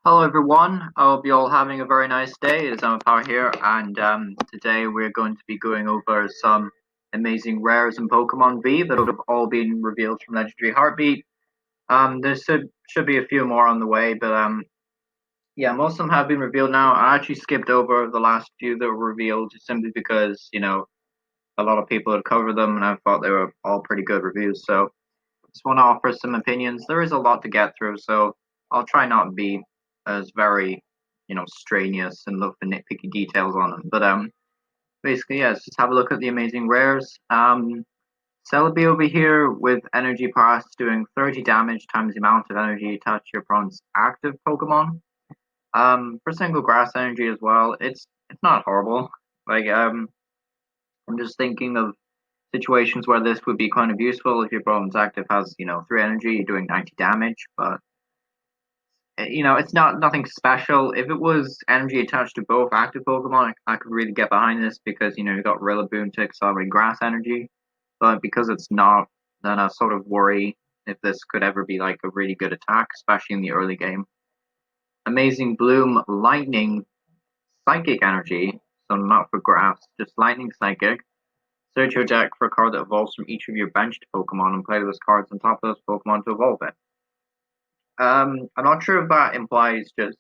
Hello everyone, I hope you're all having a very nice day. It's Power here, and today we're going to be going over some amazing rares in Pokemon V that have all been revealed from Legendary Heartbeat. There should be a few more on the way, but yeah, most of them have been revealed now. I actually skipped over the last few that were revealed simply because, a lot of people had covered them and I thought they were all pretty good reviews. So just want to offer some opinions. There is a lot to get through, so I'll try not be as very, strenuous and look for nitpicky details on them. But basically, yes, just have a look at the amazing rares. Celebi over here with Energy Pass doing 30 damage times the amount of energy attached to your opponent's active Pokemon. For single grass energy as well, it's not horrible. Like I'm just thinking of situations where this would be kind of useful if your opponent's active has, 3 energy, you're doing 90 damage, but it's not nothing special. If it was energy attached to both active Pokemon, I could really get behind this because, you've got Rillaboom to accelerate grass energy, but because it's not, then I sort of worry if this could ever be like a really good attack, especially in the early game. Amazing Bloom Lightning Psychic Energy, so not for grass, just Lightning Psychic. Search your deck for a card that evolves from each of your benched Pokemon and play those cards on top of those Pokemon to evolve it. I'm not sure if that implies just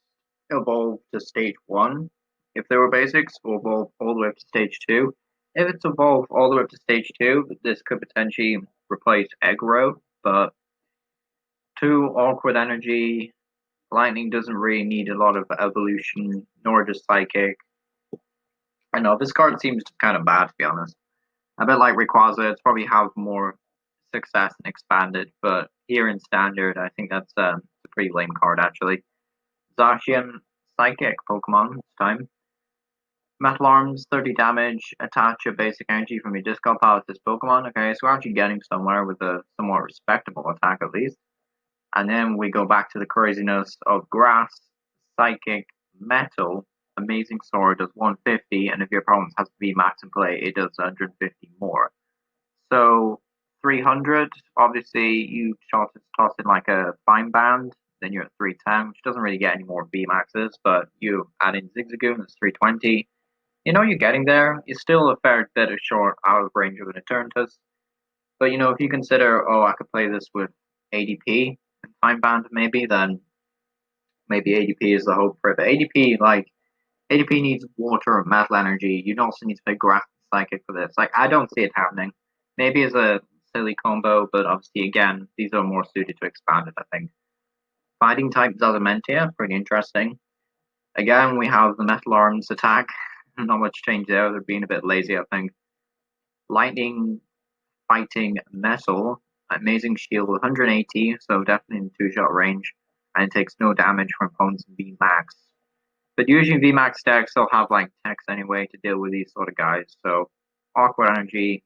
evolve to stage 1, if they were basics, or evolve all the way up to stage 2. If it's evolve all the way up to stage 2, this could potentially replace Aggro, but 2 awkward energy, Lightning doesn't really need a lot of evolution, nor just Psychic. I know, this card seems kind of bad, to be honest. A bit like Rayquaza, it's probably have more success and expanded, but here in standard, I think that's a pretty lame card actually. Zacian Psychic Pokemon this time. Metal Arms, 30 damage, attach a basic energy from your discard pile to this Pokemon. Okay, so we're actually getting somewhere with a somewhat respectable attack at least. And then we go back to the craziness of Grass, Psychic, Metal, Amazing Sword does 150, and if your opponent has VMAX in play, it does 150 more. So 300, obviously you toss in like a Fine Band, then you're at 310, which doesn't really get any more VMAXs, but you add in Zigzagoon, that's 320. You're getting there. You're still a fair bit of short out of range of an Eternatus. But if you consider, oh, I could play this with ADP and Fine Band maybe, then maybe ADP is the hope for it. But ADP needs water and metal energy. You also need to play Grass and Psychic for this. Like, I don't see it happening. Maybe as a silly combo, but obviously, again, these are more suited to expanded, I think. Fighting type Zazamentia, pretty interesting. Again, we have the Metal Arms attack. Not much change there. They're being a bit lazy, I think. Lightning Fighting Metal. Amazing shield with 180, so definitely in 2-shot range. And it takes no damage from opponents in VMAX. But usually VMAX decks will have like text anyway to deal with these sort of guys. So awkward energy,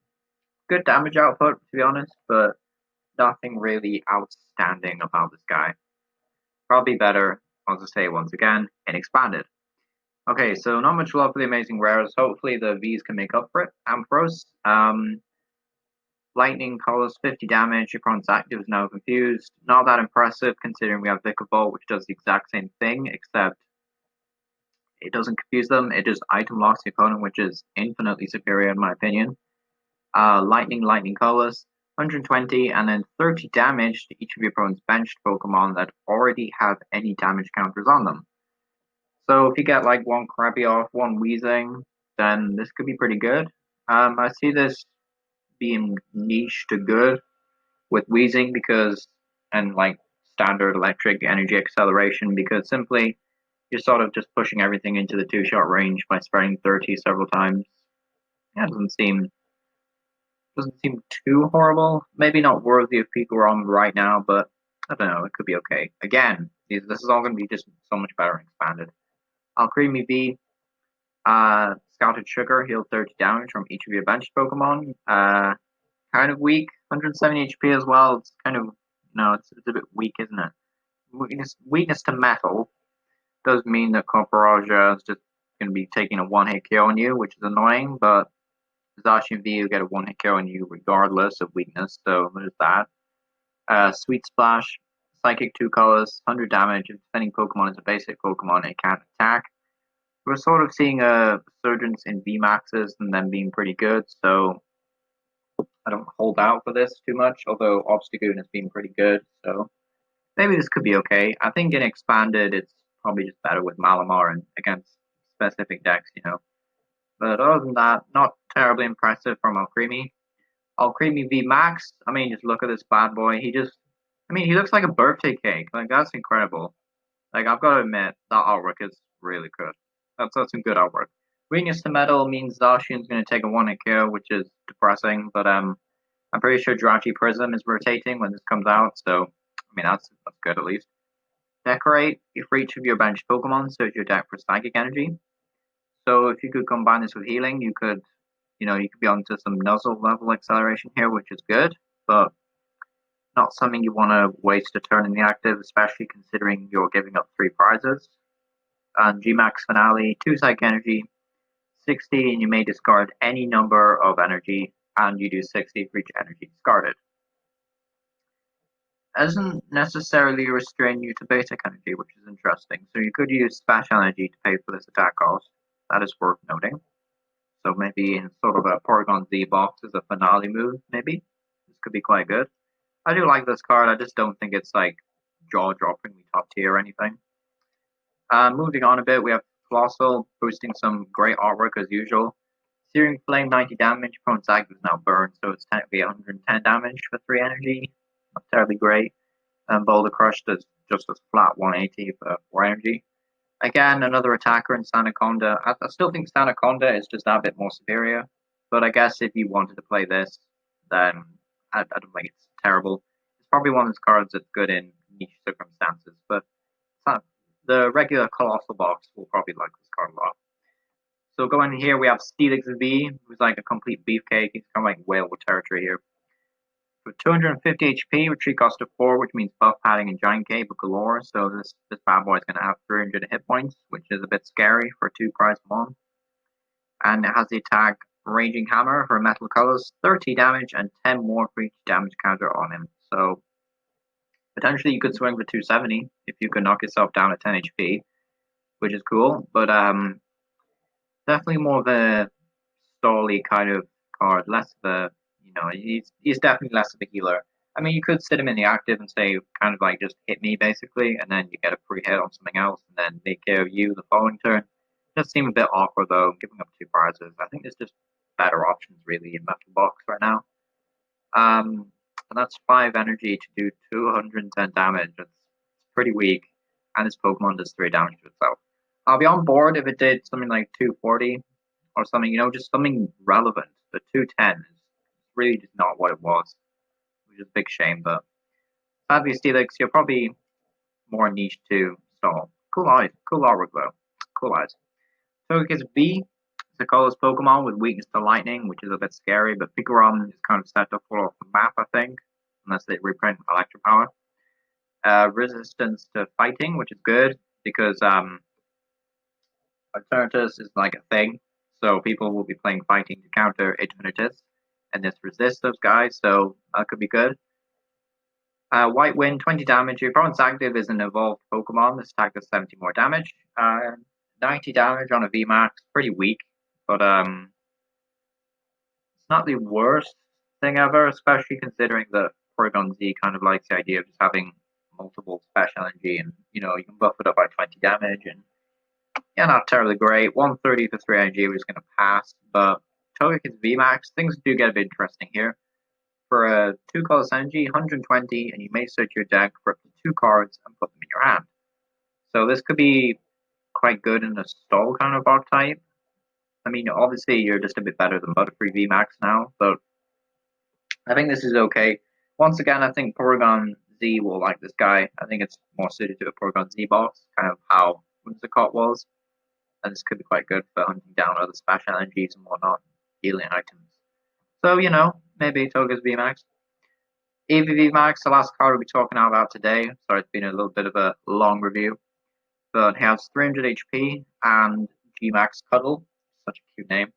good damage output to be honest, but nothing really outstanding about this guy. Probably better, as I say once again, in expanded. Okay, so not much love for the amazing rares. Hopefully the V's can make up for it. Ampharos, Lightning causes 50 damage. Your opponent's active is now confused. Not that impressive considering we have Vikavolt, which does the exact same thing, except it doesn't confuse them. It just item locks the opponent, which is infinitely superior in my opinion. Lightning Colors, 120, and then 30 damage to each of your opponent's benched Pokemon that already have any damage counters on them. So if you get like one Krabby one Weezing, then this could be pretty good. I see this being niche to good with Weezing and like standard electric energy acceleration because simply you're sort of just pushing everything into the 2-shot range by spreading 30 several times. Yeah, doesn't seem too horrible. Maybe not worthy of people on right now, but I don't know. It could be okay. Again, this is all going to be just so much better and expanded. Alcremie V, Scouted Sugar, heal 30 damage from each of your benched Pokemon. Kind of weak, 170 HP as well. It's kind of, it's a bit weak, isn't it? Weakness to metal does mean that Corporaja is just going to be taking a one-hit KO on you, which is annoying, but Zacian V will get a one-hit KO on you regardless of weakness, so there's that. Sweet Splash, Psychic 2 colors, 100 damage. If defending Pokemon is a basic Pokemon, it can't attack. We're sort of seeing a resurgence in VMAXs and them being pretty good, so I don't hold out for this too much, although Obstagoon has been pretty good, so maybe this could be okay. I think in Expanded, it's probably just better with Malamar and against specific decks, you know. But other than that, not terribly impressive from Alcremie. Alcremie V Max, I mean, just look at this bad boy. He looks like a birthday cake. Like, that's incredible. Like, I've got to admit, that artwork is really good. That's some good artwork. Weakness to Metal means Zacian's going to take a 1-hit KO, which is depressing, but I'm pretty sure Jirachi Prism is rotating when this comes out, so, I mean, that's good at least. Decorate, if for each of your benched Pokemon, search your deck for Psychic Energy. So if you could combine this with Healing, you could be onto some Nuzzle level acceleration here, which is good, but not something you want to waste a turn in the active, especially considering you're giving up 3 prizes. And Gmax Finale, 2 Psychic Energy, 60, and you may discard any number of energy, and you do 60 for each energy discarded. It doesn't necessarily restrain you to basic energy, which is interesting. So you could use special energy to pay for this attack cost. That is worth noting. So maybe in sort of a Porygon Z box as a finale move, maybe. This could be quite good. I do like this card, I just don't think it's like jaw-droppingly top tier or anything. Moving on a bit, we have Colossal boosting some great artwork as usual. Searing Flame 90 damage, opponent's active is now burned, so it's technically 110 damage for 3 energy. Not terribly great. And Boulder Crush does just a flat 180 for 4 energy. Again, another attacker in Sandaconda. I still think Sandaconda is just that bit more superior. But I guess if you wanted to play this, then I don't think it's terrible. It's probably one of those cards that's good in niche circumstances, but the regular Colossal box will probably like this card a lot. So going here, we have Steelix V, who's like a complete beefcake. He's kind of like whale with territory here. For 250 HP, retreat cost of 4, which means buff padding and giant cape galore. So this bad boy is going to have 300 hit points, which is a bit scary for 2 prize mon. And it has the attack Raging Hammer for metal colors, 30 damage and 10 more for each damage counter on him. So potentially you could swing for 270 if you could knock yourself down at 10 HP, which is cool. But definitely more of a stally kind of card, less of a, he's definitely less of a healer. I mean, you could sit him in the active and say, kind of like, just hit me, basically, and then you get a free hit on something else, and then they KO you the following turn. It does seem a bit awkward, though, giving up 2 prizes. I think there's just better options, really, in Metal Box right now. And that's 5 energy to do 210 damage. It's pretty weak, and this Pokemon does 3 damage to itself. I'll be on board if it did something like 240 or something, just something relevant. But 210 is really just not what it was, which is a big shame. But sadly, Steelix, you're probably more niche to stall. Cool eyes, cool artwork though. Cool eyes. Togekiss V is a colorless Pokemon with weakness to lightning, which is a bit scary. But Pikarom is kind of set to fall off the map, I think, unless they reprint Electric Power. Resistance to fighting, which is good because Eternatus is like a thing, so people will be playing fighting to counter Eternatus, and this resists those guys, so that could be good. White Wind, 20 damage. Your opponent's active is an evolved Pokemon. This attack does 70 more damage. 90 damage on a VMAX, pretty weak, but it's not the worst thing ever, especially considering that Porygon Z kind of likes the idea of just having multiple special energy, and you can buff it up by 20 damage, and yeah, not terribly great. 130 for 3 energy, we're just going to pass. But Togekiss VMAX, things do get a bit interesting here. For a 2 colorless energy, 120, and you may search your deck for up to 2 cards and put them in your hand. So this could be quite good in a stall kind of archetype. I mean, obviously you're just a bit better than Butterfree VMAX now, but I think this is okay. Once again, I think Porygon Z will like this guy. I think it's more suited to a Porygon Z box, kind of how Whimsicott was. And this could be quite good for hunting down other special energies and whatnot, healing items. So, maybe Togekiss VMAX. Eevee VMAX, the last card we'll be talking about today. Sorry, it's been a little bit of a long review. But he has 300 HP and Gmax Cuddle, such a cute name.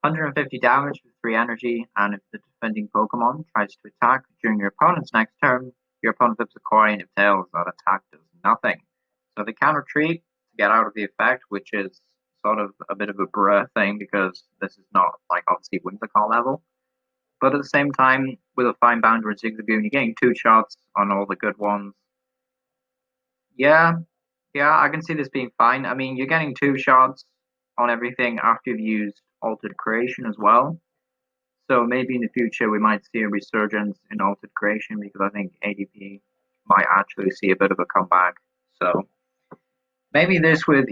150 damage with 3 energy, and if the defending Pokemon tries to attack during your opponent's next turn, your opponent flips a coin, if tails, that attack does nothing. So they can retreat to get out of the effect, which is sort of a bit of a bruh thing because this is not like obviously Whimsicott level. But at the same time, with a fine bounder and Zigzagoon, you're getting 2 shots on all the good ones. Yeah, I can see this being fine. I mean, you're getting 2 shots on everything after you've used Altered Creation as well. So maybe in the future we might see a resurgence in Altered Creation because I think ADP might actually see a bit of a comeback. So maybe this with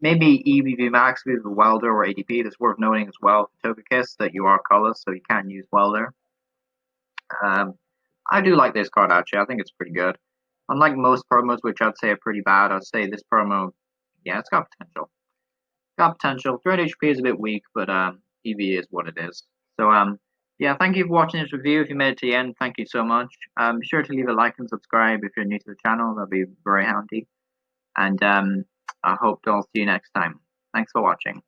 maybe EBV Max with Welder or ADP. That's worth noting as well for Togekiss that you are colorless, so you can use Welder. I do like this card actually. I think it's pretty good. Unlike most promos, which I'd say are pretty bad, I'd say this promo, yeah, it's got potential. Got potential. 300 HP is a bit weak, but EV is what it is. So yeah, thank you for watching this review. If you made it to the end, thank you so much. Be sure to leave a like and subscribe if you're new to the channel. That'd be very handy. And I hope to all see you next time. Thanks for watching.